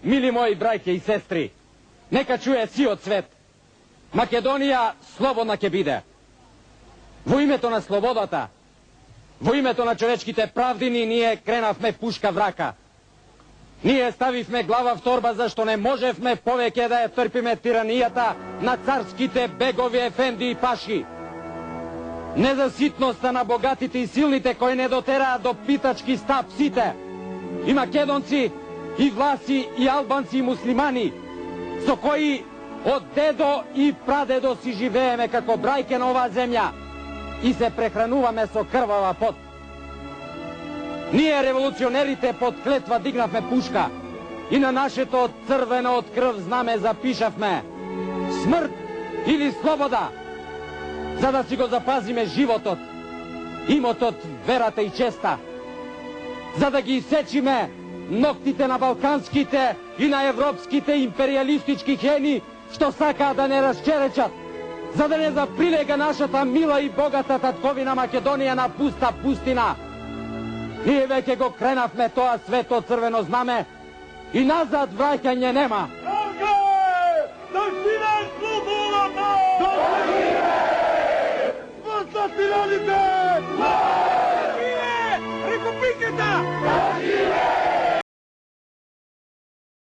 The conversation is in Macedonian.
Мили мои брајке и сестри, нека чуе сиот свет. Македонија слободна ќе биде. Во името на слободата, во името на човечките правдини, ние кренавме пушка врака. Ние ставивме глава в торба, зашто не можевме повеќе да ја трпиме тиранијата на царските бегови, ефенди и паши. Не за ситноста на богатите и силните кои не дотераа до питачки стап сите. И македонци, и власи, и албанци, и муслимани, со кои од дедо и прадедо си живееме како брајке на оваа земја и се прехрануваме со крвава пот. Ние, револуционерите, под клетва дигнавме пушка и на нашето црвено од крв знаме запишавме смрт или слобода, за да си го запазиме животот, имотот, верата и честа, за да ги исечиме ноктите на балканските и на европските империалистички хени, што сакаа да не расчеречат, за да не заприлега нашата мила и богата татковина Македонија на пуста пустина. Ние веќе го кренавме тоа свето црвено знаме и назад враќање нема. Драге! Да живе слободата! Да живе! Смрт на тираните! Да живе! Рекопиката!